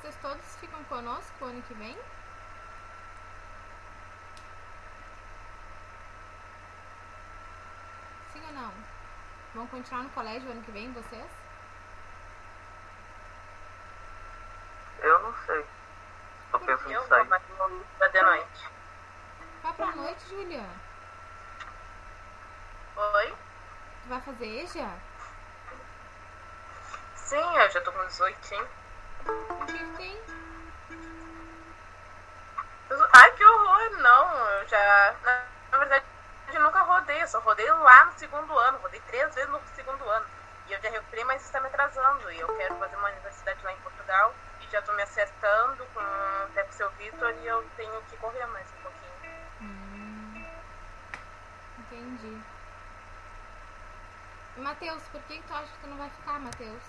Vocês todos ficam conosco o ano que vem? Sim ou não? Vão continuar no colégio o ano que vem, vocês? Eu não sei. Tô pensando em sair. Mas não vai de noite. Vai pra noite, Júlia? Oi? Tu vai fazer EJA? Sim, eu já tô com 18. O que tem? Ai, que horror! Não, eu já... Na verdade, eu nunca rodei. Eu só rodei lá no segundo ano. Rodei 3 vezes no segundo ano. E eu já recuperei, mas está me atrasando. E eu quero fazer uma universidade lá em Portugal. E já tô me acertando até com o seu Vitor. E eu tenho que correr mais um pouquinho. Entendi. Matheus, por que tu acha que tu não vai ficar, Matheus?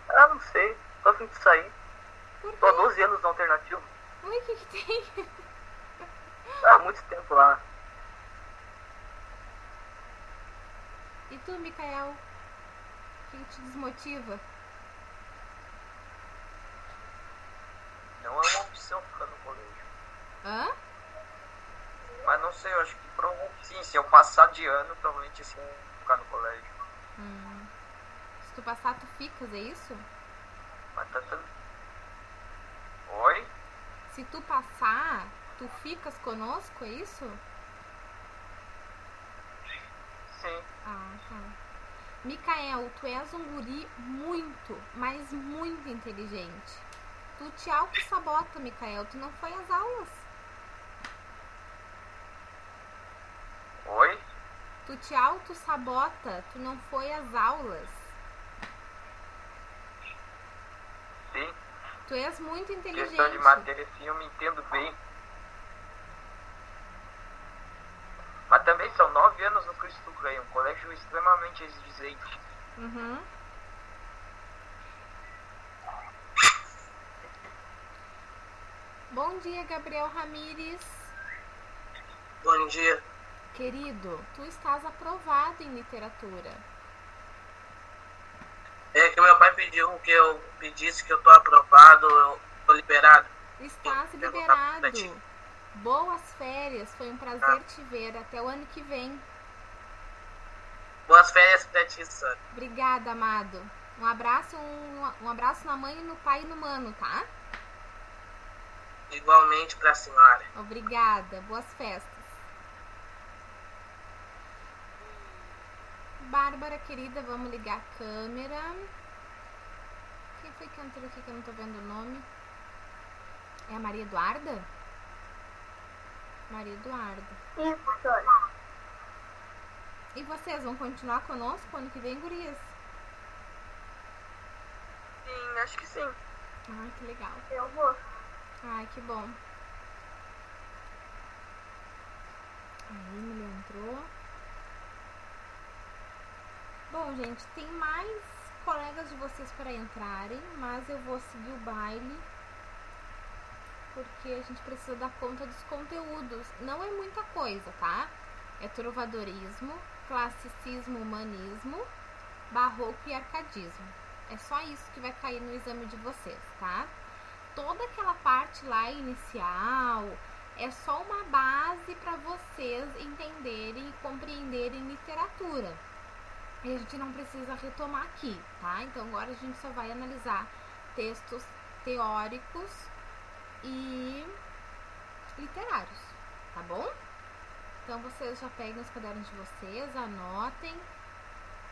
Ah, não sei. Tô a fim de sair. Por quê? Tô há 12 anos na alternativa. Ui, o que tem? Há muito tempo lá. E tu, Micael? O que te desmotiva? Não é uma opção ficar no colégio. Hã? Mas não sei, eu acho que sim, se eu passar de ano, provavelmente assim, eu vou ficar no colégio. Se tu passar, tu ficas, é isso? Mas tá tudo. Oi? Se tu passar, tu ficas conosco, é isso? Sim. Ah, tá. Micael, tu és um guri muito, mas muito inteligente. Tu te auto-sabota, Micael. Tu não foi às aulas. Oi? Tu te auto-sabota. Tu não foi às aulas. Sim. Tu és muito inteligente. Questão de matéria, sim, eu me entendo bem. Mas também são 9 anos no Cristo Rei, um colégio extremamente exigente. Bom dia, Gabriel Ramires. Bom dia. Querido, tu estás aprovado em literatura. É que meu pai pediu que eu pedisse que eu tô aprovado, eu tô liberado. Estás Vou perguntar pra ti. liberado. Boas férias, foi um prazer te ver. Até o ano que vem. Boas férias pra ti, Sônia. Obrigada, amado. Um abraço, um abraço na mãe, no pai e no mano, tá? Igualmente pra senhora. Obrigada. Boas festas. Bárbara, querida, vamos ligar a câmera. Quem foi que entrou aqui que eu não tô vendo o nome? É a Maria Eduarda? Maria Eduarda. Isso, Sônia. E vocês vão continuar conosco ano que vem, gurias? Sim, acho que sim. Ai, que legal. Eu vou. Ai, que bom. A Emily entrou. Bom, gente, tem mais colegas de vocês para entrarem, mas eu vou seguir o baile porque a gente precisa dar conta dos conteúdos. Não é muita coisa, tá? É trovadorismo, classicismo, humanismo, barroco e arcadismo. É só isso que vai cair no exame de vocês, tá? Toda aquela parte lá inicial é só uma base para vocês entenderem e compreenderem literatura. E a gente não precisa retomar aqui, tá? Então agora a gente só vai analisar textos teóricos e literários, tá bom? Então vocês já peguem os cadernos de vocês, anotem.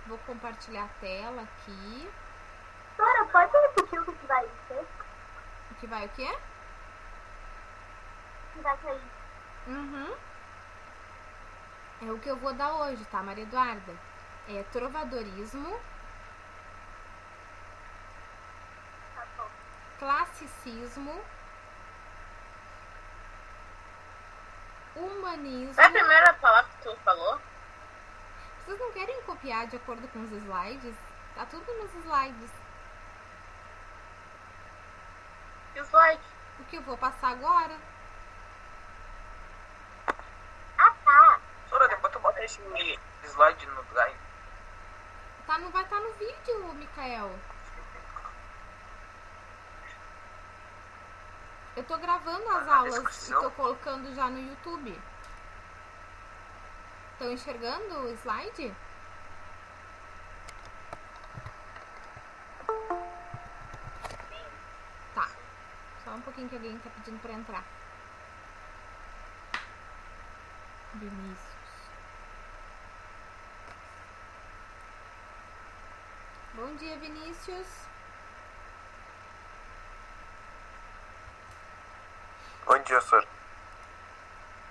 Vou compartilhar a tela aqui. Sônia, pode repetir o que vai ser? O que vai o quê? O que vai sair? É o que eu vou dar hoje, tá, Maria Eduarda? É trovadorismo, Tá bom. classicismo, humanismo. É a primeira palavra que tu falou? Vocês não querem copiar de acordo com os slides? Tá tudo nos slides. Slide. O que eu vou passar agora? Ah, tá. Sora, depois tu bota esse slide no drive. Vai estar no vídeo, Micael. Eu tô gravando as Na aulas e descrição. tô colocando já no YouTube. Estão enxergando o slide? Tá. Só um pouquinho que alguém tá pedindo pra entrar. Vinícius. Bom dia, Vinícius. Bom dia, senhor.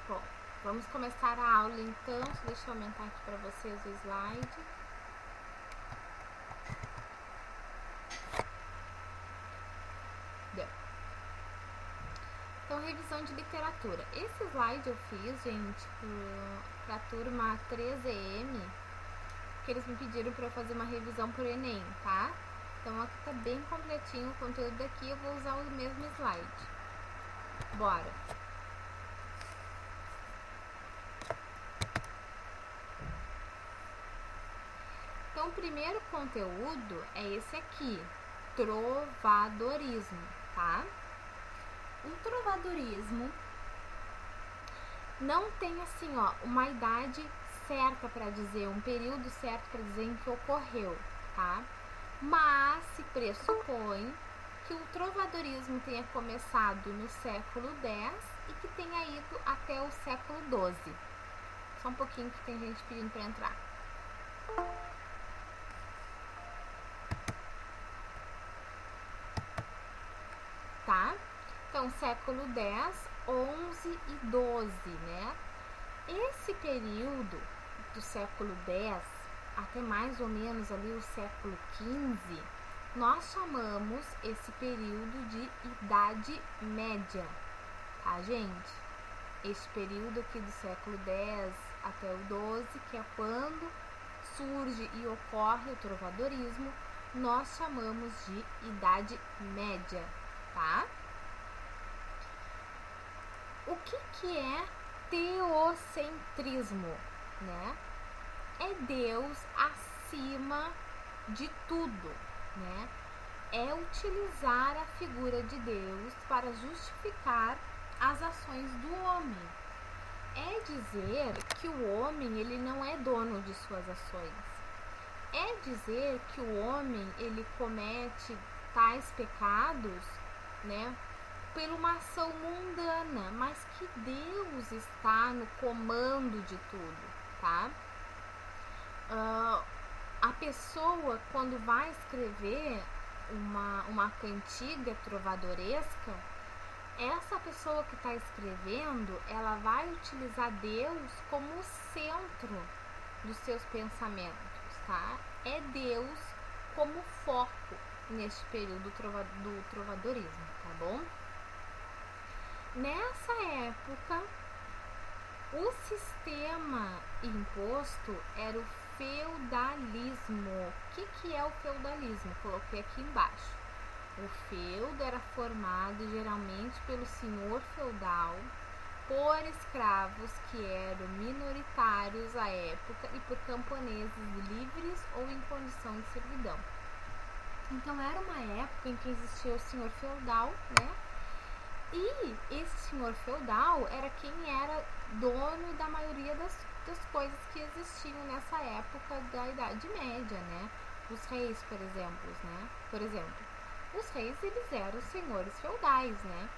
Bom, vamos começar a aula então. Deixa eu aumentar aqui para vocês o slide. Deu. Então, revisão de literatura. Esse slide eu fiz, gente, para a turma 3EM, que eles me pediram para eu fazer uma revisão pro Enem, tá? Então, aqui tá bem completinho o conteúdo daqui. Eu vou usar o mesmo slide. Bora! Então, o primeiro conteúdo é esse aqui, trovadorismo, tá? O trovadorismo não tem assim, ó, uma idade certa para dizer, um período certo para dizer em que ocorreu, tá? Mas se pressupõe que o trovadorismo tenha começado no século X e que tenha ido até o século XII. Só um pouquinho que tem gente pedindo para entrar. Tá? Então, século X, XI e XII, né? Esse período do século X até mais ou menos ali o século XV, nós chamamos esse período de Idade Média, tá, gente? Este período aqui do século X até o XII, que é quando surge e ocorre o trovadorismo, nós chamamos de Idade Média, tá? O que é teocentrismo, né? É Deus acima de tudo, né? É utilizar a figura de Deus para justificar as ações do homem. É dizer que o homem ele não é dono de suas ações. É dizer que o homem ele comete tais pecados, né, por uma ação mundana, mas que Deus está no comando de tudo, tá? A pessoa, quando vai escrever uma cantiga trovadoresca, essa pessoa que está escrevendo, ela vai utilizar Deus como o centro dos seus pensamentos, tá? É Deus como foco neste período do trovadorismo, tá bom? Nessa época, o sistema imposto era o feudalismo. O que é o feudalismo? Coloquei aqui embaixo. O feudo era formado geralmente pelo senhor feudal, por escravos que eram minoritários à época e por camponeses livres ou em condição de servidão. Então era uma época em que existia o senhor feudal, né? E esse senhor feudal era quem era dono da maioria das coisas que existiam nessa época da Idade Média, né? Os reis, por exemplo, os reis eles eram senhores feudais, né?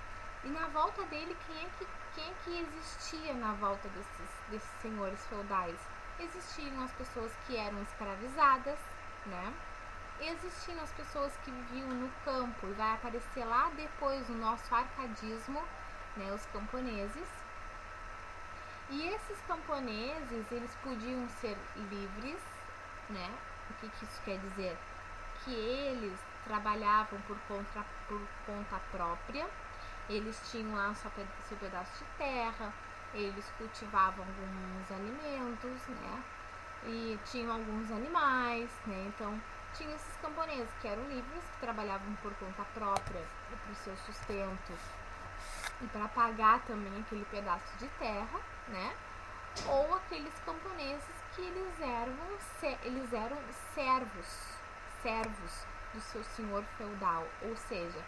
E na volta dele, quem é que existia na volta desses senhores feudais? Existiam as pessoas que eram escravizadas, né? Existiam as pessoas que viviam no campo, e vai aparecer lá depois no nosso arcadismo, né, os camponeses. E esses camponeses, eles podiam ser livres, né? O que isso quer dizer? Que eles trabalhavam por conta própria, eles tinham lá seu pedaço de terra, eles cultivavam alguns alimentos, né? E tinham alguns animais, né? Então, tinha esses camponeses que eram livres, que trabalhavam por conta própria para o seu sustento e para pagar também aquele pedaço de terra, né? Ou aqueles camponeses que eles eram servos do seu senhor feudal, ou seja,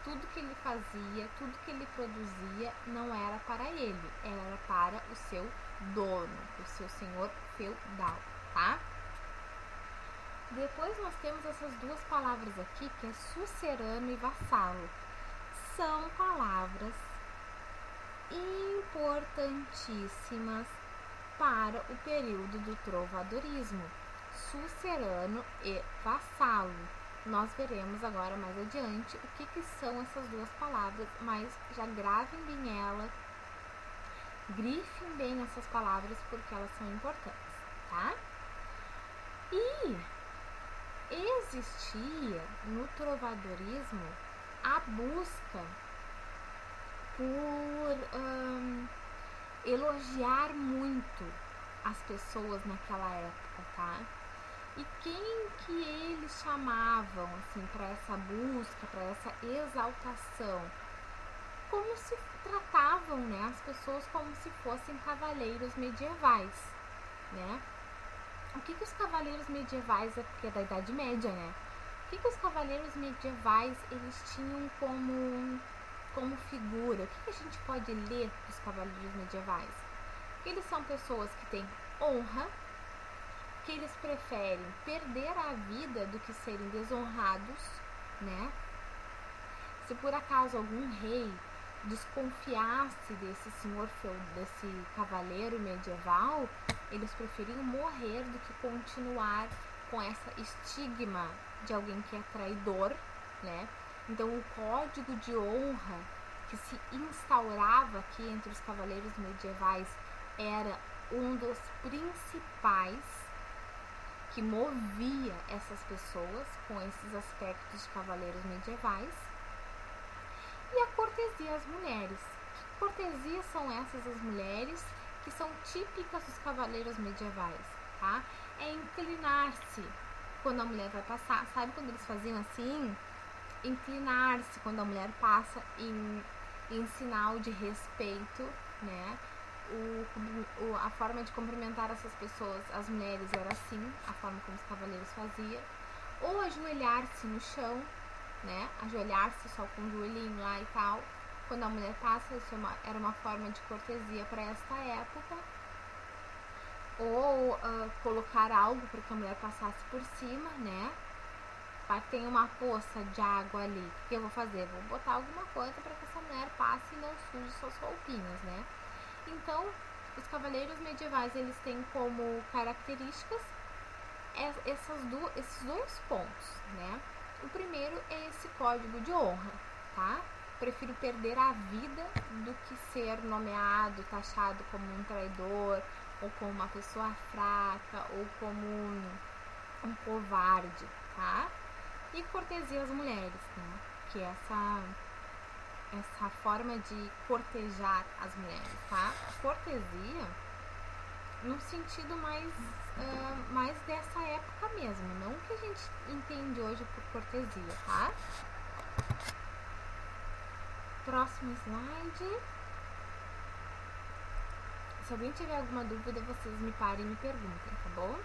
tudo que ele fazia, tudo que ele produzia não era para ele, era para o seu dono, o seu senhor feudal, tá? Depois nós temos essas duas palavras aqui, que é sucerano e vassalo. São palavras importantíssimas para o período do trovadorismo. Sucerano e vassalo. Nós veremos agora mais adiante o que são essas duas palavras, mas já gravem bem elas, grifem bem essas palavras porque elas são importantes, tá? E existia no trovadorismo a busca por elogiar muito as pessoas naquela época, tá? E quem que eles chamavam, assim, para essa busca, para essa exaltação? Como se tratavam, né, as pessoas como se fossem cavaleiros medievais, né? O que os cavaleiros medievais, porque é da Idade Média, né? O que os cavaleiros medievais, eles tinham como figura? O que a gente pode ler dos cavaleiros medievais? Que eles são pessoas que têm honra, que eles preferem perder a vida do que serem desonrados, né? Se por acaso algum rei desconfiasse desse desse cavaleiro medieval, eles preferiam morrer do que continuar com essa estigma de alguém que é traidor, né? Então o código de honra que se instaurava aqui entre os cavaleiros medievais era um dos principais que movia essas pessoas com esses aspectos de cavaleiros medievais. E a cortesia às mulheres. Que cortesias são essas as mulheres que são típicas dos cavaleiros medievais, tá? É inclinar-se quando a mulher vai passar. Sabe quando eles faziam assim? Inclinar-se quando a mulher passa em sinal de respeito, né? A forma de cumprimentar essas pessoas, as mulheres, era assim, a forma como os cavaleiros faziam. Ou ajoelhar-se no chão, né? Ajoelhar-se só com o joelhinho lá e tal. Quando a mulher passa, isso era uma forma de cortesia para esta época. Ou colocar algo para que a mulher passasse por cima, né? Tem uma poça de água ali. O que eu vou fazer? Vou botar alguma coisa para que essa mulher passe e não suje suas roupinhas, né? Então, os cavaleiros medievais, eles têm como características esses dois pontos, né? O primeiro é esse código de honra, tá? Prefiro perder a vida do que ser nomeado, taxado como um traidor, ou como uma pessoa fraca, ou como um covarde, tá? E cortesia às mulheres, né? Que é essa forma de cortejar as mulheres, tá? Cortesia no sentido mais dessa época mesmo, não o que a gente entende hoje por cortesia, tá? Próximo slide. Se alguém tiver alguma dúvida, vocês me parem e me perguntem, tá bom?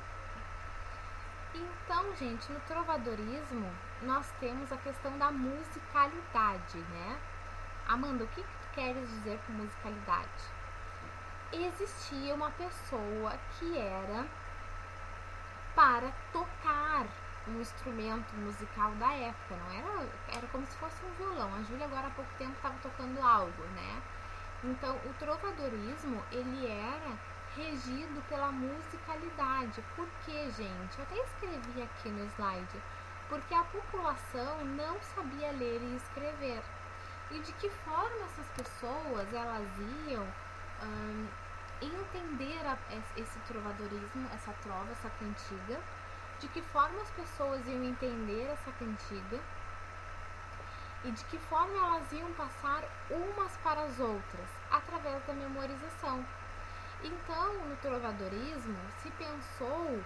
Então, gente, no trovadorismo, nós temos a questão da musicalidade, né? Amanda, o que tu queres dizer com musicalidade? Existia uma pessoa que era para tocar um instrumento musical da época, não era como se fosse um violão. A Júlia agora há pouco tempo estava tocando algo, né? Então, o trovadorismo, ele era regido pela musicalidade. Por quê, gente? Eu até escrevi aqui no slide. Porque a população não sabia ler e escrever. E de que forma essas pessoas, elas iam entender esse trovadorismo, essa trova, essa cantiga? De que forma as pessoas iam entender essa cantiga? E de que forma elas iam passar umas para as outras? Através da memorização. Então, no trovadorismo, se pensou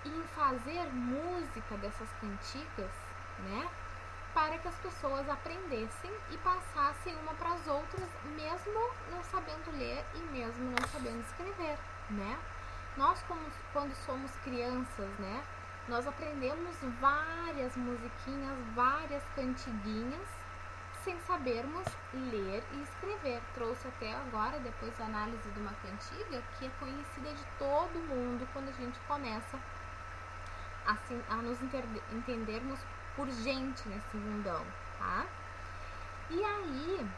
em fazer música dessas cantigas, né? Para que as pessoas aprendessem e passassem uma para as outras, mesmo não sabendo ler e mesmo não sabendo escrever, né? Nós, quando somos crianças, né? Nós aprendemos várias musiquinhas, várias cantiguinhas, sem sabermos ler e escrever. Trouxe até agora, depois da análise de uma cantiga, que é conhecida de todo mundo quando a gente começa assim, a nos entendermos por gente nesse mundão, tá? E aí,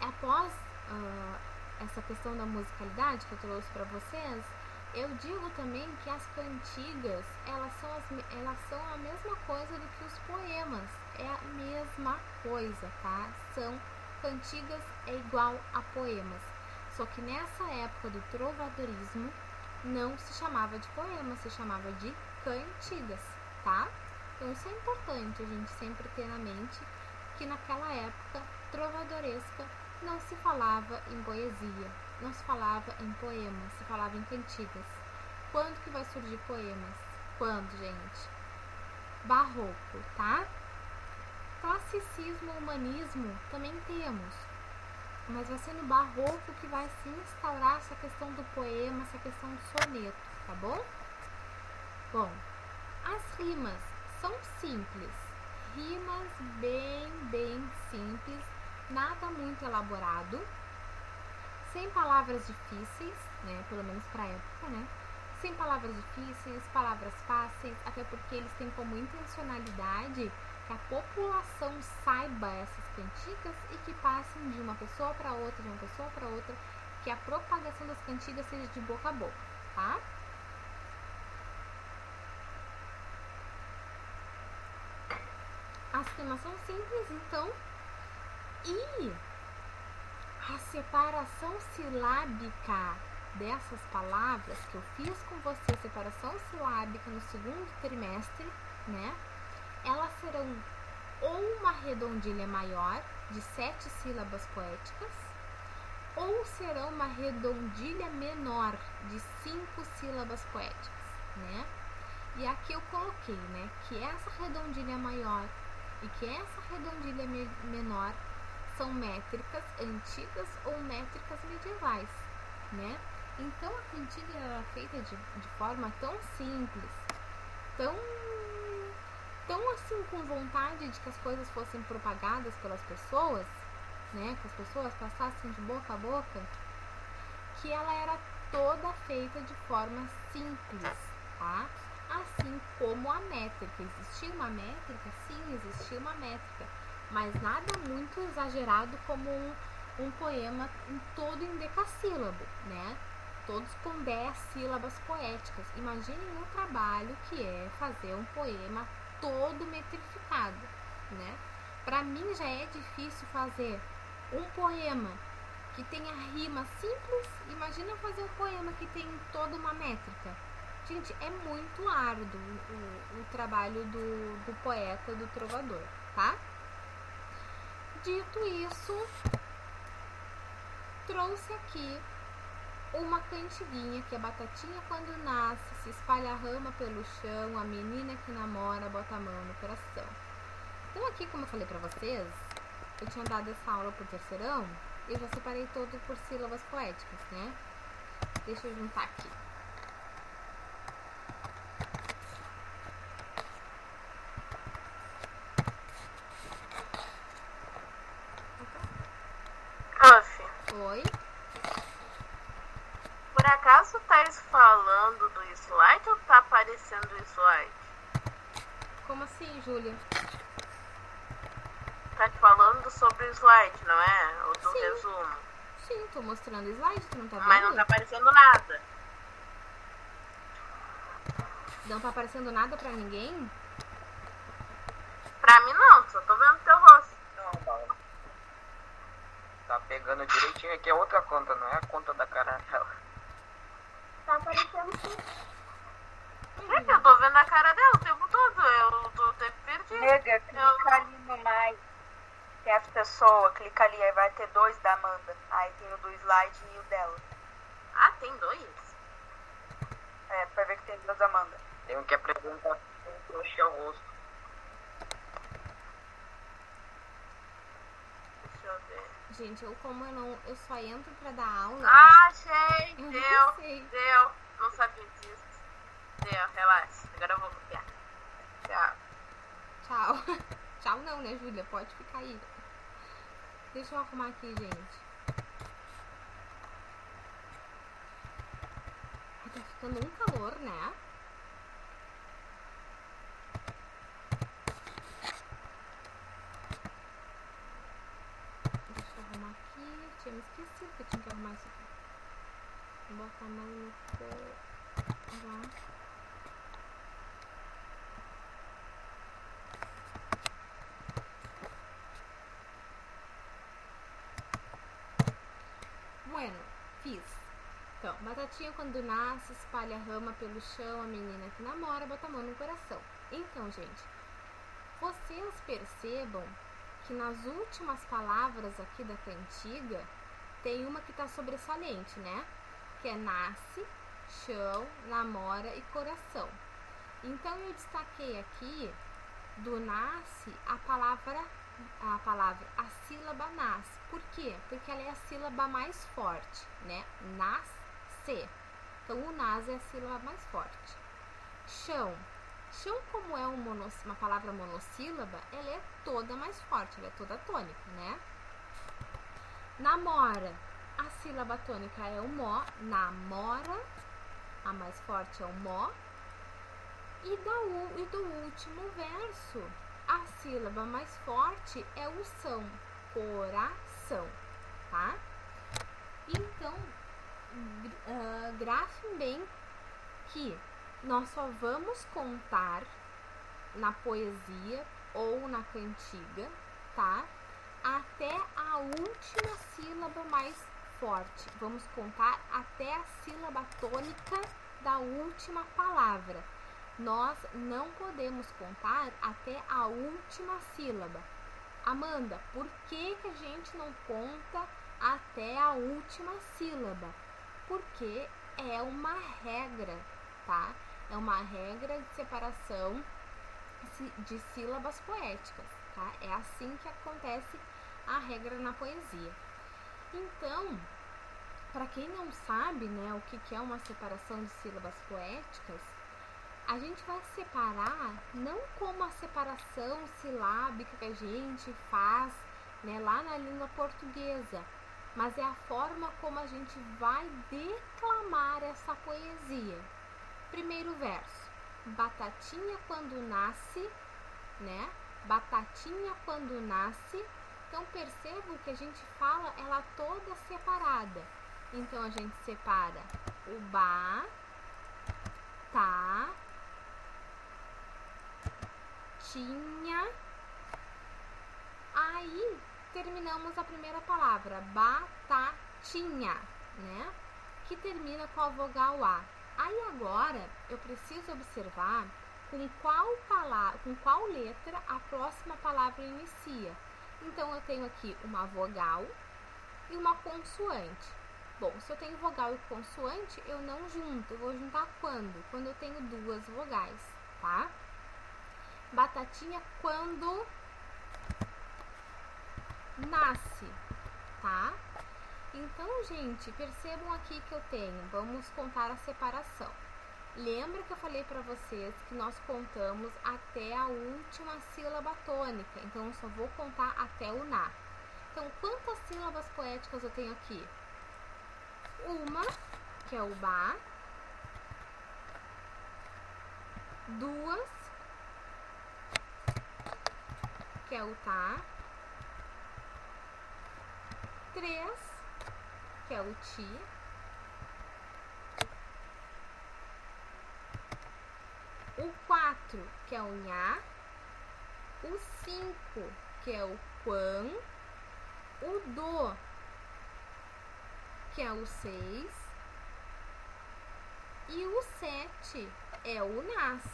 após essa questão da musicalidade que eu trouxe para vocês, eu digo também que as cantigas, elas são a mesma coisa do que os poemas. É a mesma coisa, tá? São cantigas é igual a poemas. Só que nessa época do trovadorismo, não se chamava de poema, se chamava de cantigas, tá? Então isso é importante a gente sempre ter na mente que naquela época trovadoresca não se falava em poesia, não se falava em poemas, se falava em cantigas. Quando que vai surgir poemas? Quando, gente? Barroco, tá? Classicismo, humanismo também temos, mas vai ser no barroco que vai se instaurar essa questão do poema, essa questão do soneto, tá bom? Bom, as rimas são simples, rimas bem simples, nada muito elaborado, sem palavras difíceis, né, pelo menos para a época, né, sem palavras difíceis, palavras fáceis, até porque eles têm como intencionalidade que a população saiba essas cantigas e que passem de uma pessoa para outra, de uma pessoa para outra, que a propagação das cantigas seja de boca a boca, tá? As rimas são simples, então, e a separação silábica dessas palavras que eu fiz com você, separação silábica no segundo trimestre, né? Elas serão ou uma redondilha maior de 7 sílabas poéticas, ou serão uma redondilha menor de 5 sílabas poéticas, né? E aqui eu coloquei, né, que essa redondilha maior e que essa redondilha menor são métricas antigas ou métricas medievais, né? Então a cantiga era feita de forma tão simples, tão assim com vontade de que as coisas fossem propagadas pelas pessoas, né? Que as pessoas passassem de boca a boca, que ela era toda feita de forma simples, tá? Assim como a métrica. Existia uma métrica? Sim, existia uma métrica, mas nada muito exagerado como um poema todo em decassílabo, né? Todos com 10 sílabas poéticas. Imaginem o trabalho que é fazer um poema todo metrificado, né? Para mim já é difícil fazer um poema que tenha rima simples. Imagina fazer um poema que tem toda uma métrica. Gente, é muito árduo o trabalho do poeta, do trovador, tá? Dito isso, trouxe aqui uma cantiguinha que é batatinha quando nasce, se espalha a rama pelo chão, a menina que namora bota a mão no coração. Então aqui, como eu falei pra vocês, eu tinha dado essa aula pro terceirão, eu já separei todo por sílabas poéticas, né? Deixa eu juntar aqui. Oi? Por acaso tá falando do slide ou tá aparecendo o slide? Como assim, Júlia? Tá te falando sobre o slide, não é? O do Sim. resumo. Sim, tô mostrando o slide, tu não tá vendo? Mas não tá aparecendo nada. Não tá aparecendo nada pra ninguém? Pra mim não, só tô vendo teu rosto. Não. Tá pegando direitinho aqui, é outra conta, não é a conta da cara dela. Tá aparecendo sim. É que eu tô vendo a cara dela o tempo todo, eu tô até perdido. Nega, clica ali no mais. Que é as pessoas, clica ali, aí vai ter 2 da Amanda. Aí tem o do slide e o dela. Ah, tem 2? É, pra ver que tem 2 da Amanda. Tem um que apresenta o rosto. Deixa eu ver. Gente, eu só entro pra dar aula. Ah, achei! Eu Deu, não sei. deu. Não sabia disso. Deu, relaxa. Agora eu vou copiar. Tchau. Tchau. Tchau não, né, Júlia? Pode ficar aí. Deixa eu arrumar aqui, gente. Ai, tá ficando um calor, né? Deixa eu arrumar aqui. Tinha me esquecido que eu tinha que arrumar isso aqui. Vou botar a mão no fogo. Lá. Bueno, fiz. Então, batatinha quando nasce, espalha a rama pelo chão, a menina que namora, bota a mão no coração. Então, gente, vocês percebam que nas últimas palavras aqui da cantiga, tem uma que tá sobressalente, né? Que é nasce, chão, namora e coração. Então, eu destaquei aqui do nasce a sílaba nasce. Por quê? Porque ela é a sílaba mais forte, né? Nasce. Então, o nas é a sílaba mais forte. Chão. Chão, como é uma palavra monossílaba, ela é toda mais forte, ela é toda tônica, né? Namora. A sílaba tônica é o mó. Namora. A mais forte é o mó. E do último verso, a sílaba mais forte é o são, coração, tá? Então, grafem bem que nós só vamos contar na poesia ou na cantiga, tá? Até a última sílaba mais forte. Vamos contar até a sílaba tônica da última palavra. Nós não podemos contar até a última sílaba. Amanda, por que a gente não conta até a última sílaba? Porque é uma regra, tá? É uma regra de separação de sílabas poéticas, tá? É assim que acontece a regra na poesia. Então, para quem não sabe, né, o que é uma separação de sílabas poéticas, a gente vai separar não como a separação silábica que a gente faz, né, lá na língua portuguesa, mas é a forma como a gente vai declamar essa poesia. Primeiro verso, batatinha quando nasce, né? Batatinha quando nasce. Então percebam que a gente fala ela toda separada. Então a gente separa o ba, tá, tinha. Aí terminamos a primeira palavra, batatinha, né? Que termina com a vogal A. Aí agora eu preciso observar com qual letra a próxima palavra inicia. Então eu tenho aqui uma vogal e uma consoante. Bom, se eu tenho vogal e consoante, eu não junto. Eu vou juntar quando? Quando eu tenho duas vogais, tá? Batatinha quando nasce, tá? Então, gente, percebam aqui que eu tenho, vamos contar a separação. Lembra que eu falei para vocês que nós contamos até a última sílaba tônica, então eu só vou contar até o na. Então, quantas sílabas poéticas eu tenho aqui? Uma, que é o ba. Duas, que é o tá. Três, que é o ti. O 4, que é o nha. O 5, que é o quan. O do, que é o 6. E o 7 é o nas.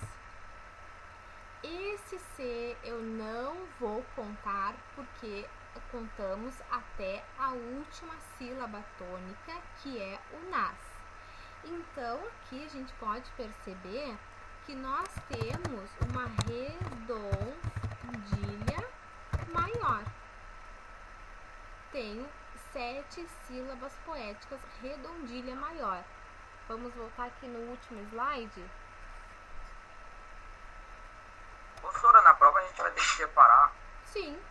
Esse C eu não vou contar porque contamos até a última sílaba tônica, que é o nas. Então, aqui a gente pode perceber que nós temos uma redondilha maior. Tenho 7 sílabas poéticas, redondilha maior. Vamos voltar aqui no último slide. Professora, na prova a gente vai ter que separar. Sim.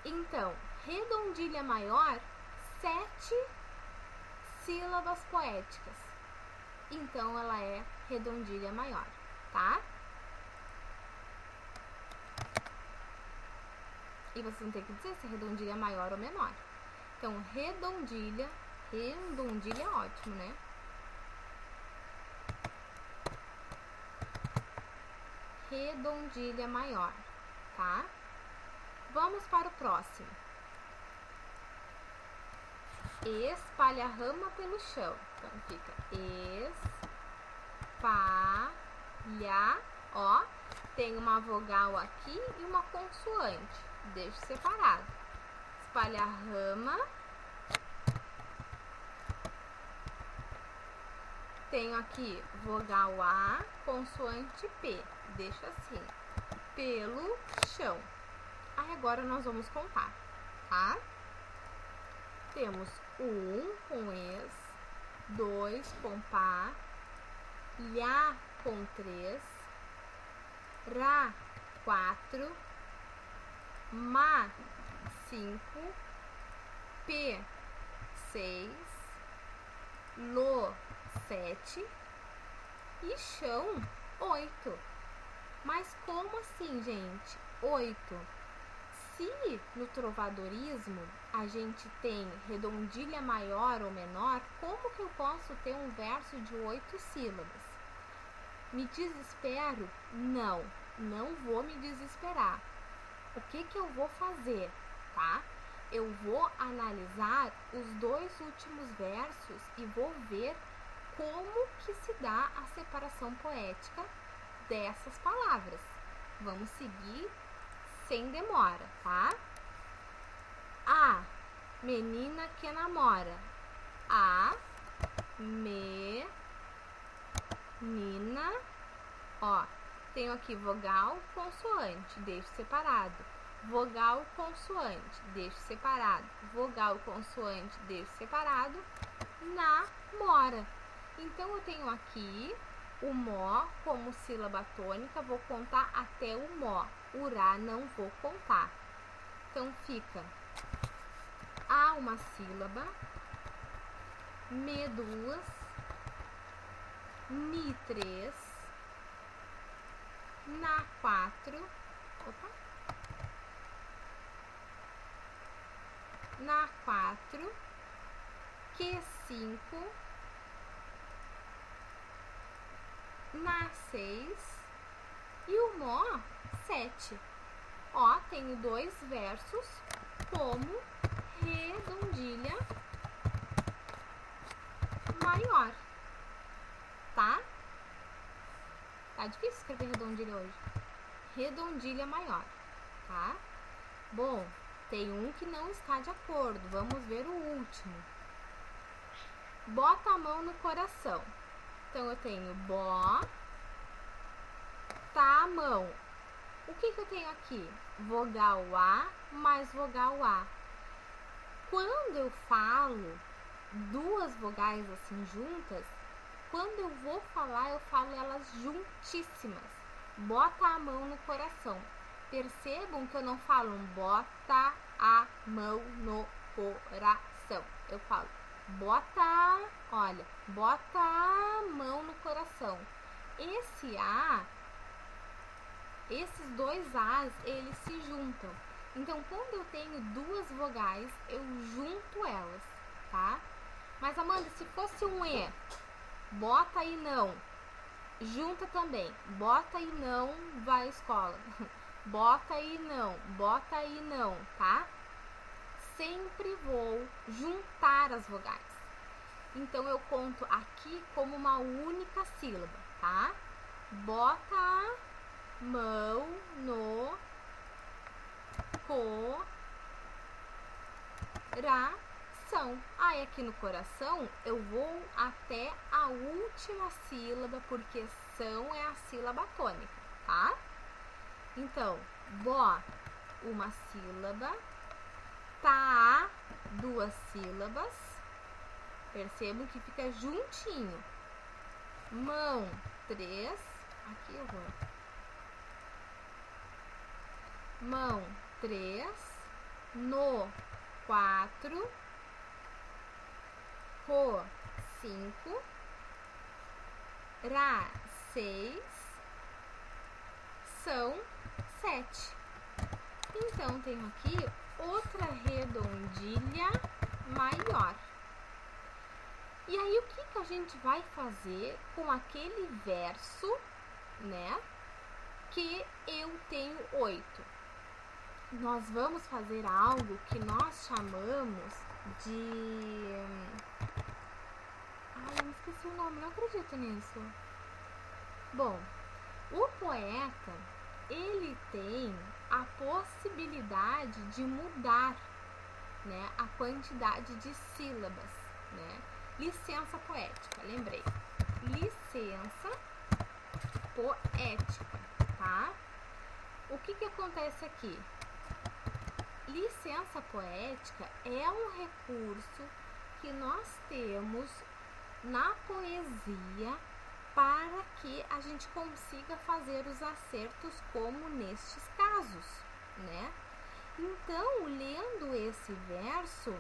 Então, redondilha maior, 7 sílabas poéticas. Então, ela é redondilha maior, tá? E vocês vão ter que dizer se é redondilha maior ou menor. Então, redondilha é ótimo, né? Redondilha maior, tá? Vamos para o próximo. Espalha-rama pelo chão. Então, fica espalha, ó. Tem uma vogal aqui e uma consoante. Deixo separado. Espalha-rama. Tenho aqui vogal A, consoante P. Deixo assim. Pelo chão. Aí agora nós vamos contar, tá? Temos 1 com es, 2 com pá, lhá com 3, rá 4, má 5, p 6, lô 7 e chão 8. Mas como assim, gente? 8. Se no trovadorismo a gente tem redondilha maior ou menor, como que eu posso ter um verso de 8 sílabas? Me desespero? Não, não vou me desesperar. O que que eu vou fazer, tá? Eu vou analisar os 2 últimos versos e vou ver como que se dá a separação poética dessas palavras. Vamos seguir sem demora, tá? A menina que namora. A menina. Ó, tenho aqui vogal, consoante, deixo separado. Vogal, consoante, deixo separado. Vogal, consoante, deixo separado. Namora. Então, eu tenho aqui o mó como sílaba tônica, vou contar até o mó. O rá não vou contar. Então, fica A uma sílaba, me 2, ni 3, na 4, na 4, que 5, na 6 e o mó 7. Ó, tenho 2 versos como redondilha maior, tá? Tá difícil escrever redondilha hoje. Redondilha maior, tá? Bom, tem um que não está de acordo. Vamos ver o último. Bota a mão no coração. Então, eu tenho bota a mão. O que que eu tenho aqui? Vogal A mais vogal A. Quando eu falo 2 vogais assim juntas, quando eu vou falar, eu falo elas juntíssimas. Bota a mão no coração. Percebam que eu não falo bota a mão no coração. Eu falo bota, olha, bota a mão no coração. Esse A, esses 2 As, eles se juntam. Então, quando eu tenho 2 vogais, eu junto elas, tá? Mas, Amanda, se fosse um E, bota e não, junta também. Bota e não, vai à escola. Bota e não, tá? Sempre vou juntar as vogais. Então, eu conto aqui como uma única sílaba, tá? Bota a mão no coração. Aí, aqui no coração, eu vou até a última sílaba, porque são é a sílaba tônica, tá? Então, bó, uma sílaba. Tá, 2 sílabas. Percebam que fica juntinho. Mão, 3. Aqui eu vou. mão 3, no 4, ro 5, ra 6, são 7. Então, tenho aqui outra redondilha maior. E aí, o que a gente vai fazer com aquele verso, né, que eu tenho 8? Nós vamos fazer algo que nós chamamos de... Ai, eu me esqueci o nome, não acredito nisso. Bom, o poeta, ele tem a possibilidade de mudar, né, a quantidade de sílabas, né? Licença poética, lembrei. Licença poética, tá? O que acontece aqui? Licença poética é um recurso que nós temos na poesia para que a gente consiga fazer os acertos como nestes casos, né? Então, lendo esse verso,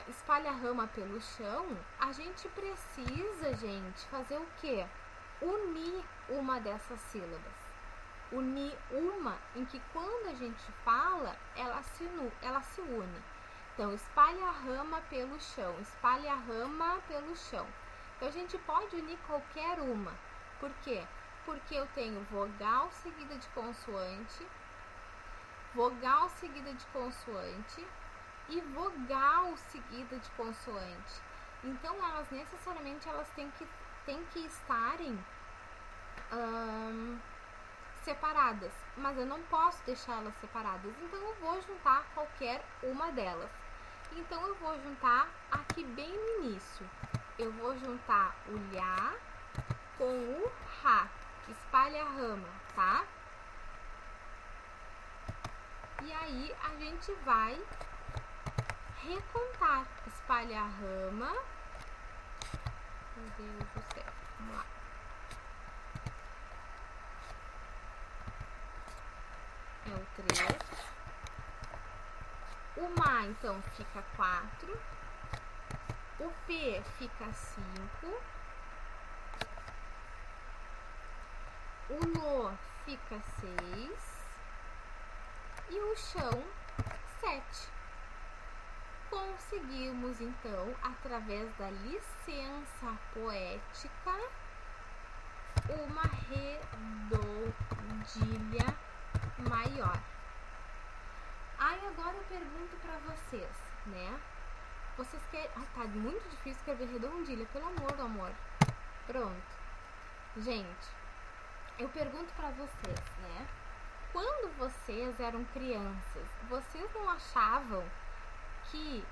espalha a rama pelo chão, a gente precisa, gente, fazer o quê? Unir uma dessas sílabas. Unir uma em que quando a gente fala, ela se une. Então, espalha a rama pelo chão, espalha a rama pelo chão. Então, a gente pode unir qualquer uma. Por quê? Porque eu tenho vogal seguida de consoante, vogal seguida de consoante e vogal seguida de consoante. Então, elas necessariamente têm que estarem separadas, mas eu não posso deixar elas separadas, então eu vou juntar qualquer uma delas. Então eu vou juntar aqui bem no início, eu vou juntar o lhá com o rá, espalha a rama, tá? E aí a gente vai recontar, espalha a rama, meu Deus do céu, vamos lá. É o 3. O má, então, fica 4. O P fica 5. O Nó fica 6. E o chão, 7. Conseguimos, então, através da licença poética, uma redondilha maior. Aí agora eu pergunto pra vocês, né? Vocês querem... Ai, tá muito difícil escrever redondilha, pelo amor do amor. Pronto. Gente, eu pergunto pra vocês, né? Quando vocês eram crianças, vocês não achavam que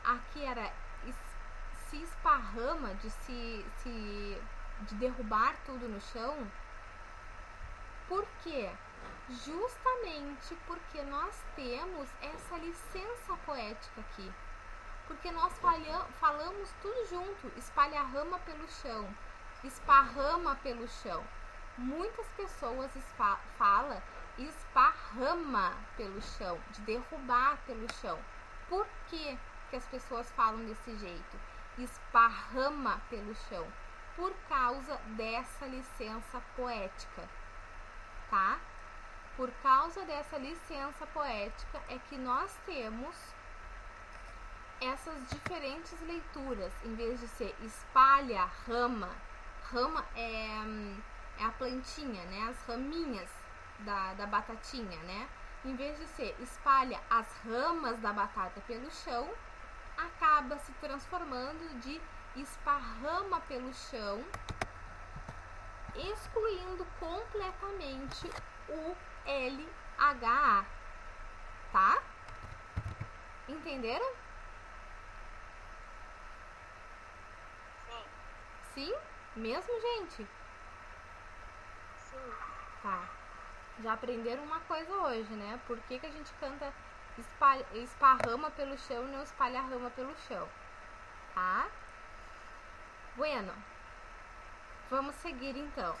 aqui era se esparrama de derrubar tudo no chão? Por quê? Justamente porque nós temos essa licença poética aqui. Porque nós falamos tudo junto, espalha a rama pelo chão, esparrama pelo chão. Muitas pessoas falam esparrama pelo chão, de derrubar pelo chão. Por que as pessoas falam desse jeito? Esparrama pelo chão. Por causa dessa licença poética, tá? Por causa dessa licença poética é que nós temos essas diferentes leituras. Em vez de ser espalha, rama, rama é a plantinha, né? As raminhas da batatinha, né? Em vez de ser espalha as ramas da batata pelo chão, acaba se transformando de esparrama pelo chão, excluindo completamente o LHA, tá? Entenderam? Sim. Sim? Mesmo, gente? Sim. Tá. Já aprenderam uma coisa hoje, né? Por que a gente canta esparrama pelo chão e não espalha a rama pelo chão, tá? Bueno, vamos seguir então.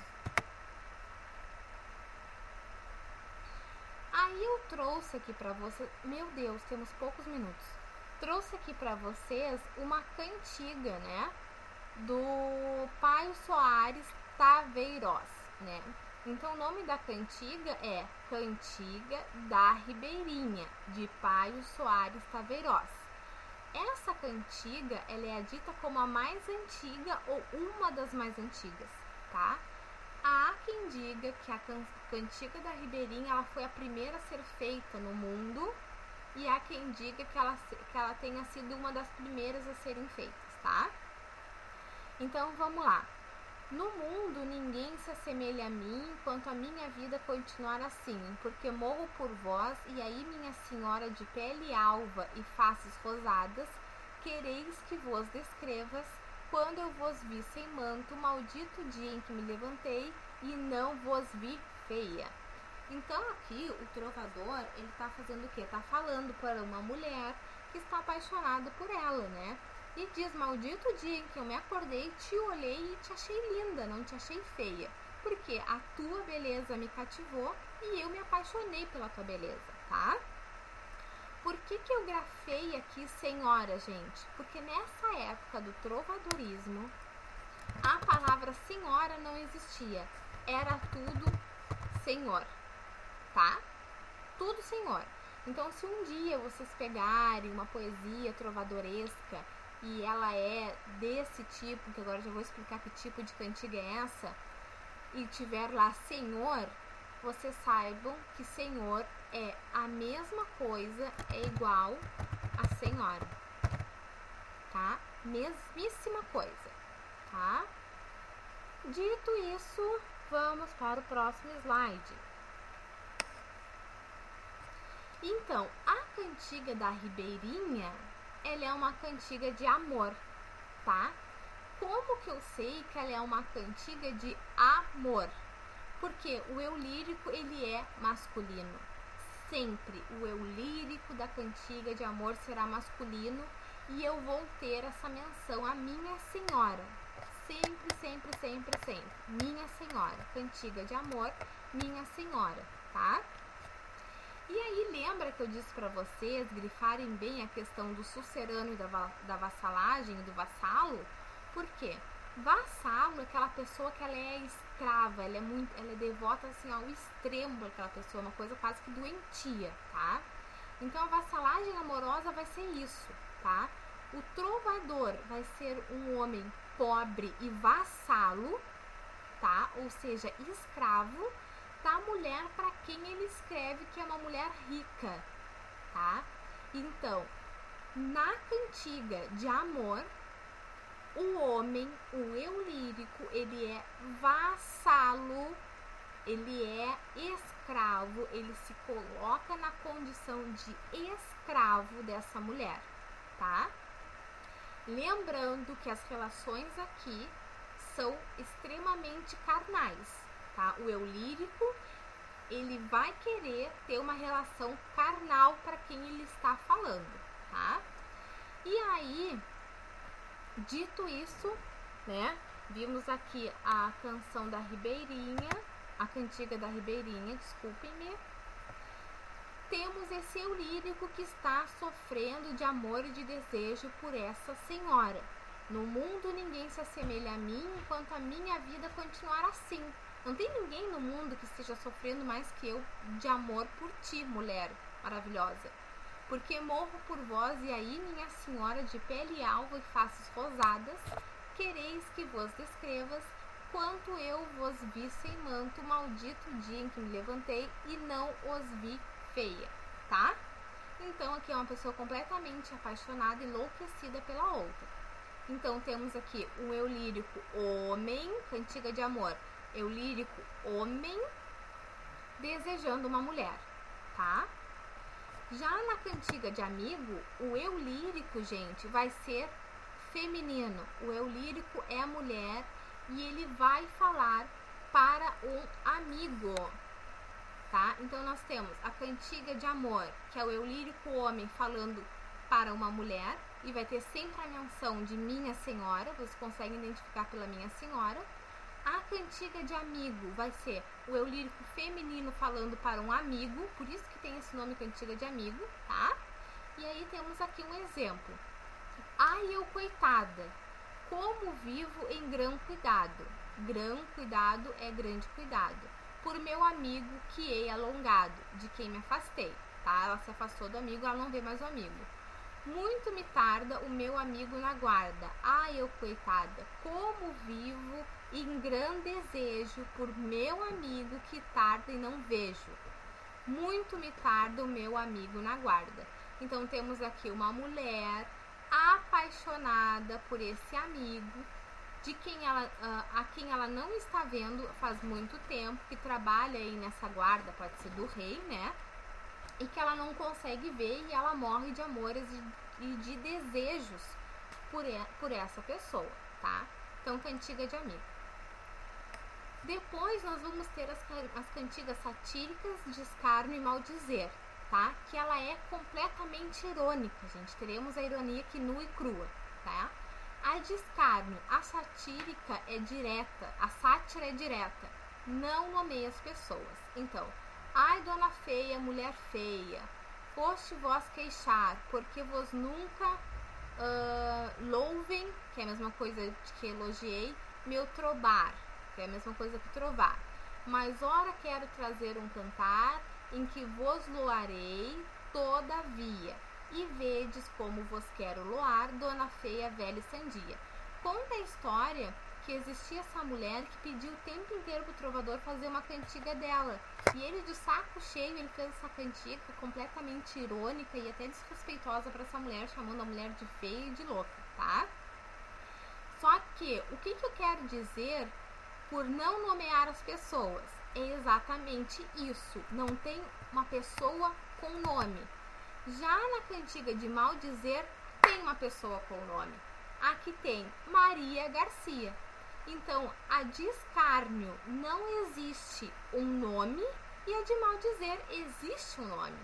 trouxe aqui pra vocês... Meu Deus, temos poucos minutos. Trouxe aqui pra vocês uma cantiga, né? Do Paio Soares Taveiroz, né? Então, o nome da cantiga é Cantiga da Ribeirinha, de Paio Soares Taveiroz. Essa cantiga, ela é dita como a mais antiga ou uma das mais antigas, tá? Há quem diga que a Cantiga da Ribeirinha ela foi a primeira a ser feita no mundo e há quem diga que ela tenha sido uma das primeiras a serem feitas, tá? Então, vamos lá. No mundo ninguém se assemelha a mim, enquanto a minha vida continuar assim, porque morro por vós, e aí minha senhora de pele alva e faces rosadas, quereis que vos descrevas, quando eu vos vi sem manto, maldito dia em que me levantei, e não vos vi feia. Então aqui o trovador, ele tá fazendo o quê? Tá falando para uma mulher que está apaixonada por ela, né? E diz, maldito dia em que eu me acordei, te olhei e te achei linda, não te achei feia. Porque a tua beleza me cativou e eu me apaixonei pela tua beleza, tá? Por que eu grafei aqui senhora, gente? Porque nessa época do trovadorismo, a palavra senhora não existia. Era tudo senhor, tá? Tudo senhor. Então, se um dia vocês pegarem uma poesia trovadoresca e ela é desse tipo, que agora eu já vou explicar que tipo de cantiga é essa, e tiver lá senhor, vocês saibam que senhor é a mesma coisa, é igual a senhora, tá? Mesmíssima coisa, tá? Dito isso, vamos para o próximo slide. Então, a cantiga da Ribeirinha, ela é uma cantiga de amor, tá? Como que eu sei que ela é uma cantiga de amor? Porque o eu lírico, ele é masculino. Sempre o eu lírico da cantiga de amor será masculino e eu vou ter essa menção a minha senhora. Sempre, sempre, sempre, sempre. Minha senhora. Cantiga de amor, minha senhora, tá? E aí, lembra que eu disse pra vocês grifarem bem a questão do sucerano e da vassalagem e do vassalo? Por quê? Vassalo é aquela pessoa que ela é escrava, ela é devota assim ao extremo daquela pessoa, uma coisa quase que doentia, tá? Então a vassalagem amorosa vai ser isso, tá? O trovador vai ser um homem pobre e vassalo, tá? Ou seja, escravo da mulher para quem ele escreve, que é uma mulher rica, tá? Então, na cantiga de amor, o homem, o eu lírico, ele é vassalo, ele é escravo, ele se coloca na condição de escravo dessa mulher, tá? Lembrando que as relações aqui são extremamente carnais, tá? O eu lírico, ele vai querer ter uma relação carnal para quem ele está falando, tá? E aí, dito isso, né, vimos aqui a canção da Ribeirinha, a cantiga da Ribeirinha, desculpem-me. Temos esse eu lírico que está sofrendo de amor e de desejo por essa senhora. No mundo ninguém se assemelha a mim, enquanto a minha vida continuar assim. Não tem ninguém no mundo que esteja sofrendo mais que eu de amor por ti, mulher maravilhosa. Porque morro por vós, e aí, minha senhora de pele alva e faces rosadas, quereis que vos descrevas, quanto eu vos vi sem manto, maldito dia em que me levantei, e não os vi feia, tá? Então, aqui é uma pessoa completamente apaixonada e enlouquecida pela outra. Então, temos aqui um eu lírico homem, cantiga de amor, eu lírico homem, desejando uma mulher, tá? Já na cantiga de amigo, o eu lírico, gente, vai ser feminino. O eu lírico é a mulher e ele vai falar para um amigo, tá? Então, nós temos a cantiga de amor, que é o eu lírico homem falando para uma mulher, e vai ter sempre a menção de minha senhora, vocês conseguem identificar pela minha senhora. A cantiga de amigo vai ser o eu lírico feminino falando para um amigo, por isso que tem esse nome cantiga de amigo, tá? E aí temos aqui um exemplo. Ai, eu coitada, como vivo em grão cuidado. Grão cuidado é grande cuidado. Por meu amigo que hei alongado, de quem me afastei, tá? Ela se afastou do amigo, ela não vê mais o amigo. Muito me tarda o meu amigo na guarda. Ai, eu coitada, como vivo em grande desejo por meu amigo que tarda e não vejo. Muito me tarda o meu amigo na guarda. Então temos aqui uma mulher apaixonada por esse amigo, de quem a quem ela não está vendo faz muito tempo, que trabalha aí nessa guarda, pode ser do rei, né? E que ela não consegue ver e ela morre de amores e de desejos por essa pessoa, tá? Então, cantiga de amigo. Depois nós vamos ter as cantigas satíricas de escárnio e maldizer, tá? Que ela é completamente irônica, gente. Teremos a ironia aqui nua e crua, tá? A de escárnio, a satírica é direta, a sátira é direta, não nomeia as pessoas. Então, ai, dona feia, mulher feia, foste vós queixar, porque vos nunca louvem, que é a mesma coisa de que elogiei, meu trobar, que é a mesma coisa que trovar. Mas ora quero trazer um cantar, em que vos loarei todavia. E vedes como vos quero loar, dona feia, velha e sandia. Conta a história que existia essa mulher que pediu o tempo inteiro pro trovador fazer uma cantiga dela. E ele, de saco cheio, ele fez essa cantiga completamente irônica e até desrespeitosa para essa mulher, chamando a mulher de feia e de louca, tá? Só que, o que eu quero dizer por não nomear as pessoas? É exatamente isso. Não tem uma pessoa com nome. Já na cantiga de maldizer, tem uma pessoa com nome. Aqui tem Maria Garcia. Então, a de escárnio não existe um nome e a de maldizer existe um nome.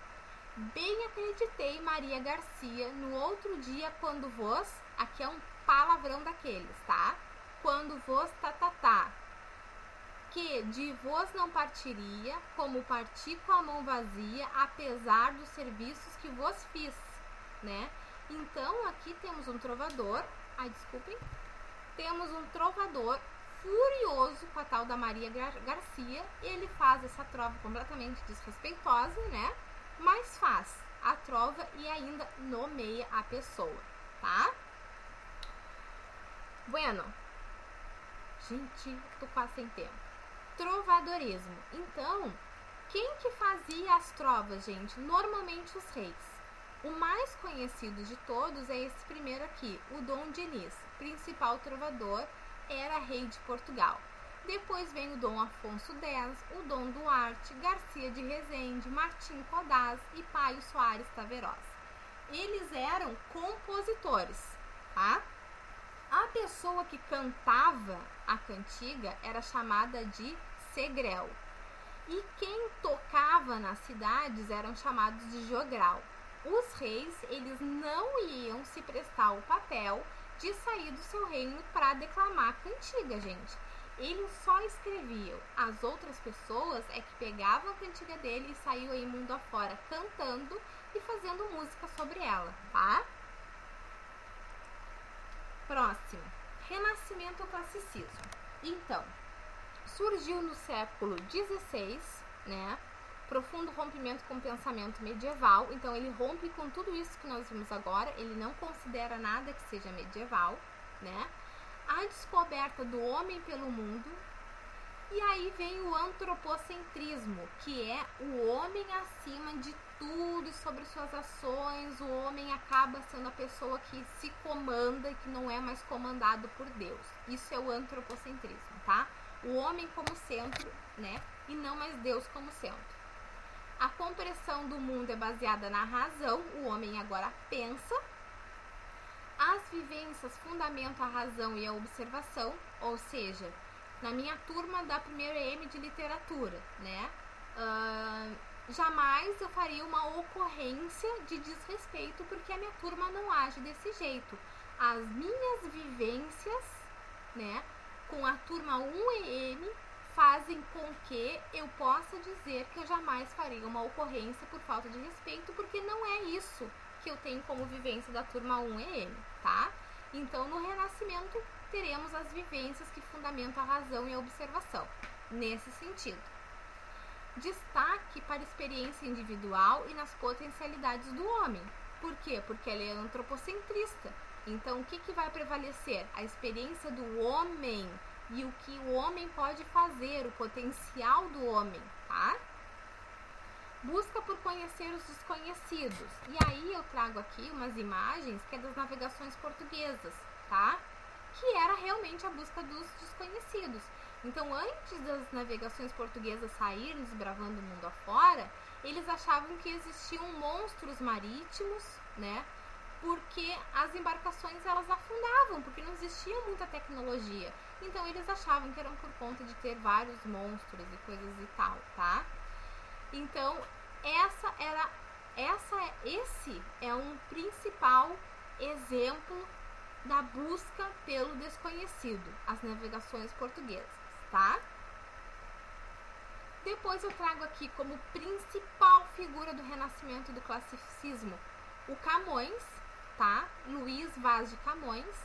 Bem acreditei, Maria Garcia, no outro dia quando vos, aqui é um palavrão daqueles, tá? Quando vos que de vos não partiria, como parti com a mão vazia, apesar dos serviços que vos fiz, né? Então, aqui temos um trovador, temos um trovador furioso com a tal da Maria Garcia, ele faz essa trova completamente desrespeitosa, né? Mas faz a trova e ainda nomeia a pessoa, tá? Bueno, gente, tô quase sem tempo. Trovadorismo. Então, quem que fazia as trovas, gente? Normalmente os reis. O mais conhecido de todos é esse primeiro aqui, o Dom Diniz, principal trovador, era rei de Portugal. Depois vem o Dom Afonso X, o Dom Duarte, Garcia de Rezende, Martim Codaz e Paio Soares Taveroz. Eles eram compositores, tá? A pessoa que cantava a cantiga era chamada de segrel. E quem tocava nas cidades eram chamados de jogral. Os reis, eles não iam se prestar o papel de sair do seu reino para declamar a cantiga, gente. Eles só escreviam. As outras pessoas é que pegavam a cantiga dele e saíam aí mundo afora cantando e fazendo música sobre ela, tá? Próximo, Renascimento ou Classicismo. Então, surgiu no século XVI, né? Profundo rompimento com o pensamento medieval. Então, ele rompe com tudo isso que nós vimos agora. Ele não considera nada que seja medieval, né? A descoberta do homem pelo mundo. E aí vem o antropocentrismo, que é o homem acima de tudo, sobre suas ações. O homem acaba sendo a pessoa que se comanda e que não é mais comandado por Deus. Isso é o antropocentrismo, tá? O homem como centro, né? E não mais Deus como centro. A compreensão do mundo é baseada na razão. O homem agora pensa. As vivências fundamentam a razão e a observação, ou seja, na minha turma da primeira M de literatura, né? Jamais eu faria uma ocorrência de desrespeito porque a minha turma não age desse jeito. As minhas vivências, né, com a turma 1EM fazem com que eu possa dizer que eu jamais faria uma ocorrência por falta de respeito, porque não é isso que eu tenho como vivência da turma 1EM, tá? Então, no Renascimento, teremos as vivências que fundamentam a razão e a observação, nesse sentido. Destaque para a experiência individual e nas potencialidades do homem. Por quê? Porque ela é antropocentrista. Então, o que vai prevalecer? A experiência do homem e o que o homem pode fazer, o potencial do homem, tá? Busca por conhecer os desconhecidos. E aí eu trago aqui umas imagens que é das navegações portuguesas, tá? Que era realmente a busca dos desconhecidos. Então, antes das navegações portuguesas saírem desbravando o mundo afora, eles achavam que existiam monstros marítimos, né? Porque as embarcações elas afundavam, porque não existia muita tecnologia. Então, eles achavam que eram por conta de ter vários monstros e coisas e tal, tá? Então, esse é um principal exemplo da busca pelo desconhecido, as navegações portuguesas, tá? Depois eu trago aqui como principal figura do Renascimento e do Classicismo o Camões, tá? Luís Vaz de Camões,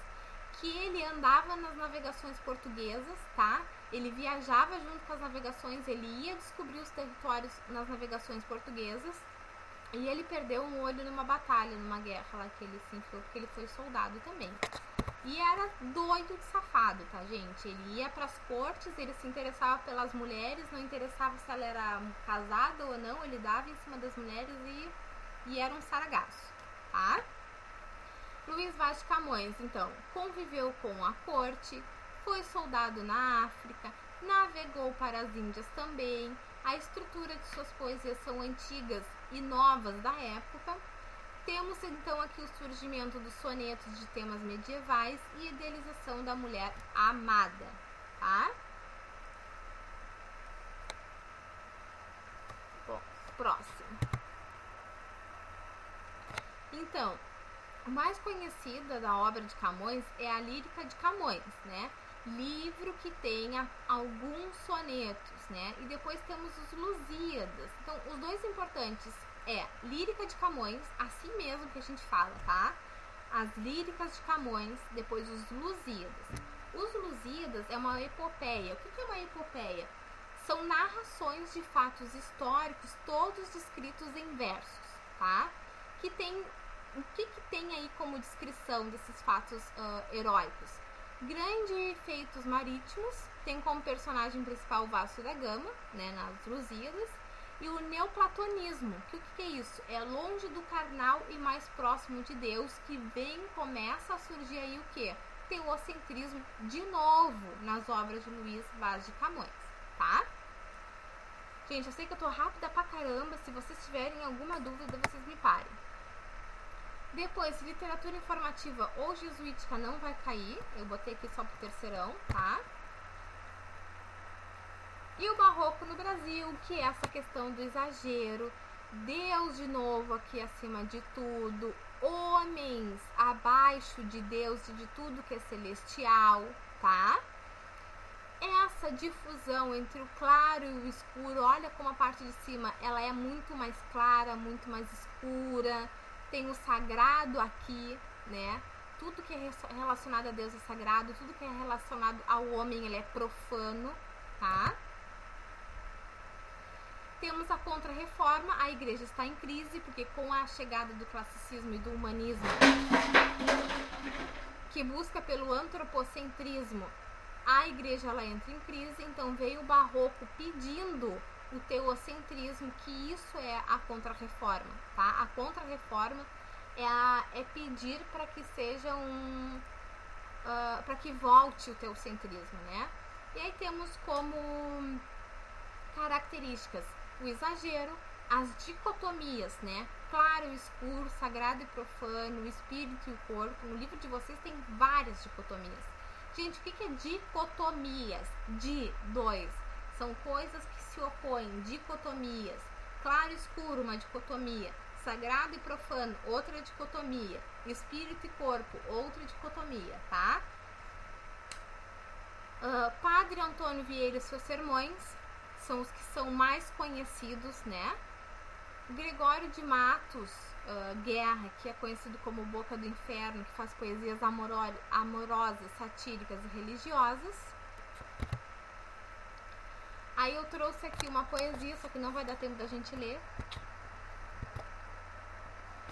que ele andava nas navegações portuguesas, tá? Ele viajava junto com as navegações, ele ia descobrir os territórios nas navegações portuguesas e ele perdeu um olho numa batalha, numa guerra lá que ele se enfiou, porque ele foi soldado também. E era doido de safado, tá, gente? Ele ia pras cortes, ele se interessava pelas mulheres, não interessava se ela era casada ou não, ele dava em cima das mulheres e era um saragaço, tá? Luís Vaz de Camões, então, conviveu com a corte, foi soldado na África, navegou para as Índias também. A estrutura de suas poesias são antigas e novas da época. Temos então aqui o surgimento dos sonetos de temas medievais e idealização da mulher amada, tá? Bom, próximo. Então, a mais conhecida da obra de Camões é a Lírica de Camões, né? Livro que tenha alguns sonetos, né? E depois temos os Lusíadas. Então, os dois importantes é Lírica de Camões, assim mesmo que a gente fala, tá? As Líricas de Camões, depois os Lusíadas. Os Lusíadas é uma epopeia. O que é uma epopeia? São narrações de fatos históricos, todos descritos em versos, tá? O que tem aí como descrição desses fatos heróicos? Grandes feitos marítimos, tem como personagem principal o Vasco da Gama, né, nas Lusíadas, e o neoplatonismo, que o que é isso? É longe do carnal e mais próximo de Deus, que começa a surgir aí o que? Teocentrismo de novo nas obras de Luís Vaz de Camões, tá? Gente, eu sei que eu tô rápida pra caramba, se vocês tiverem alguma dúvida, vocês me parem. Depois, literatura informativa ou jesuítica não vai cair. Eu botei aqui só pro terceirão, tá? E o barroco no Brasil, que é essa questão do exagero. Deus de novo aqui acima de tudo. Homens abaixo de Deus e de tudo que é celestial, tá? Essa difusão entre o claro e o escuro. Olha como a parte de cima, ela é muito mais clara, muito mais escura. Tem o sagrado aqui, né? Tudo que é relacionado a Deus é sagrado, tudo que é relacionado ao homem, ele é profano, tá? Temos a Contra-Reforma, a igreja está em crise, porque com a chegada do classicismo e do humanismo, que busca pelo antropocentrismo, a igreja ela entra em crise, então veio o barroco pedindo o teocentrismo, que isso é a Contra-Reforma, tá? A Contra-Reforma é pedir para que seja para que volte o teocentrismo, né? E aí temos como características o exagero, as dicotomias, né? Claro e escuro, sagrado e profano, o espírito e o corpo. No livro de vocês tem várias dicotomias. Gente, o que é dicotomias? São coisas que se opõem, dicotomias. Claro e escuro, uma dicotomia. Sagrado e profano, outra dicotomia. Espírito e corpo, outra dicotomia, tá? Padre Antônio Vieira e seus sermões são os que são mais conhecidos, né? Gregório de Matos Guerra, que é conhecido como Boca do Inferno, que faz poesias amorosas, satíricas e religiosas. Aí eu trouxe aqui uma poesia, só que não vai dar tempo da gente ler.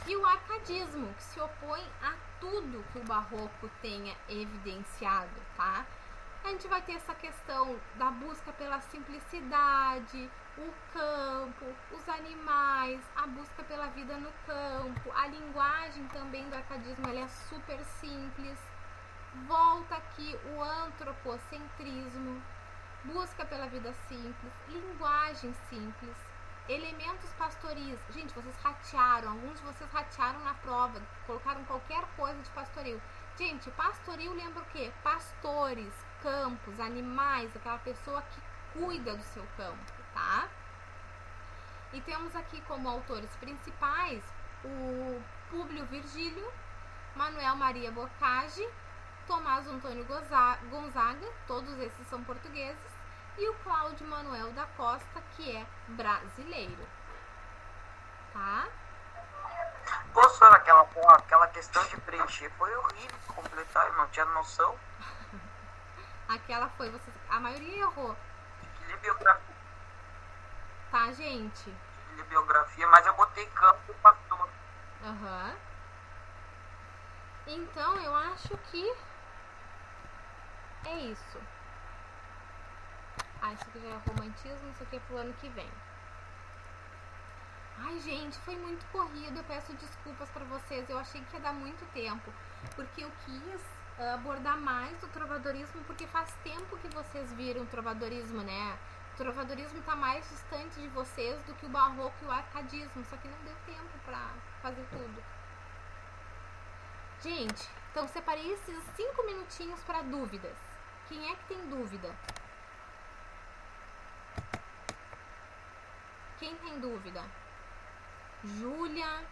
E o arcadismo, que se opõe a tudo que o barroco tenha evidenciado, tá? A gente vai ter essa questão da busca pela simplicidade, o campo, os animais, a busca pela vida no campo, a linguagem também do arcadismo, ela é super simples. Volta aqui o antropocentrismo, busca pela vida simples, linguagem simples, elementos pastoris. Gente, vocês ratearam, alguns de vocês ratearam na prova, colocaram qualquer coisa de pastoril. Gente, pastoril lembra o quê? Pastores, campos, animais, aquela pessoa que cuida do seu campo, tá? E temos aqui como autores principais o Públio Virgílio, Manuel Maria Boccagi, Tomás Antônio Gonzaga, todos esses são portugueses, e o Cláudio Manuel da Costa, que é brasileiro, tá? Professora, aquela questão de preencher foi horrível completar, eu não tinha noção. Aquela foi, a maioria errou. De biografia. Tá, gente? De biografia, mas eu botei campo para tudo. Aham. Então, eu acho que é isso. Ah, isso aqui já é romantismo, isso aqui é pro ano que vem. Ai, gente, foi muito corrido, eu peço desculpas pra vocês, eu achei que ia dar muito tempo, porque eu quis abordar mais o trovadorismo, porque faz tempo que vocês viram o trovadorismo, né? O trovadorismo tá mais distante de vocês do que o barroco e o arcadismo, só que não deu tempo pra fazer tudo. Gente, então separei esses 5 minutinhos pra dúvidas. Quem é que tem dúvida? Quem tem dúvida? Júlia?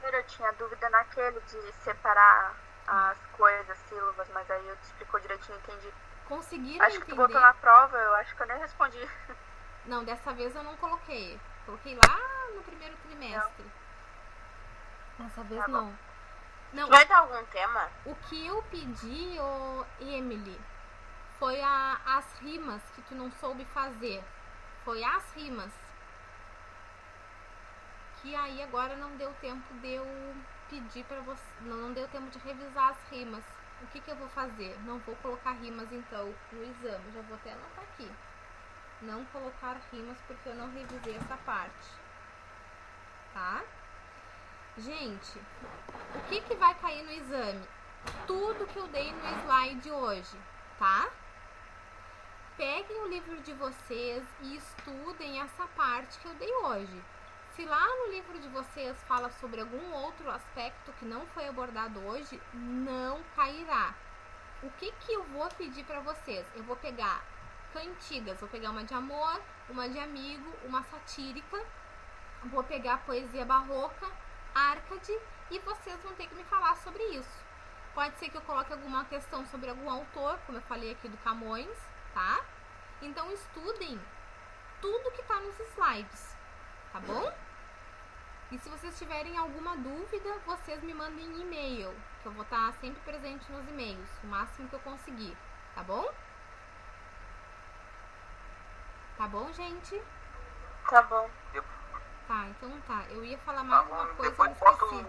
Eu tinha dúvida naquele de separar as coisas, sílabas, mas aí eu te explicou direitinho, entendi. Conseguiram acho entender? que tu botou na prova, eu acho que eu nem respondi. Não, dessa vez eu não coloquei. Coloquei lá no primeiro trimestre. Não. Dessa vez Tá não. Não, Vai dar algum tema? o que eu pedi, Emily, foi as rimas que tu não soube fazer. Foi as rimas. Que aí agora não deu tempo de eu pedir pra você. Não deu tempo de revisar as rimas. O que eu vou fazer? Não vou colocar rimas então no exame. Já vou até anotar aqui. Não colocar rimas porque eu não revisei essa parte. Tá? Gente, o que vai cair no exame? Tudo que eu dei no slide hoje, tá? Peguem o livro de vocês e estudem essa parte que eu dei hoje. Se lá no livro de vocês fala sobre algum outro aspecto que não foi abordado hoje, não cairá. O que eu vou pedir para vocês? Eu vou pegar cantigas, vou pegar uma de amor, uma de amigo, uma satírica, vou pegar poesia barroca, Arcade, e vocês vão ter que me falar sobre isso. Pode ser que eu coloque alguma questão sobre algum autor, como eu falei aqui do Camões, tá? Então estudem tudo que tá nos slides, tá bom? E se vocês tiverem alguma dúvida, vocês me mandem e-mail, que eu vou estar sempre presente nos e-mails, o máximo que eu conseguir, tá bom? Tá bom, gente? Tá bom. Tá, então tá. Eu ia falar mais uma coisa, depois eu boto esqueci.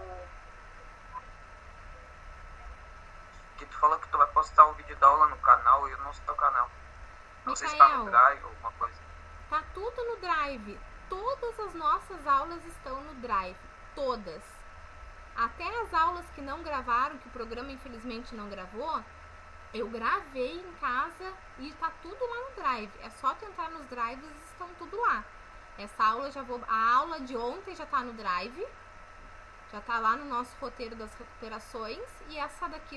que tu falou que tu vai postar o vídeo da aula no canal e eu não sei teu canal. Não sei se tá no Drive ou alguma coisa. Tá tudo no Drive. Todas as nossas aulas estão no Drive. Todas. Até as aulas que não gravaram, que o programa infelizmente não gravou, eu gravei em casa e tá tudo lá no Drive. É só tu entrar nos Drives e estão tudo lá. Essa aula a aula de ontem já tá no Drive. Já tá lá no nosso roteiro das recuperações. E essa daqui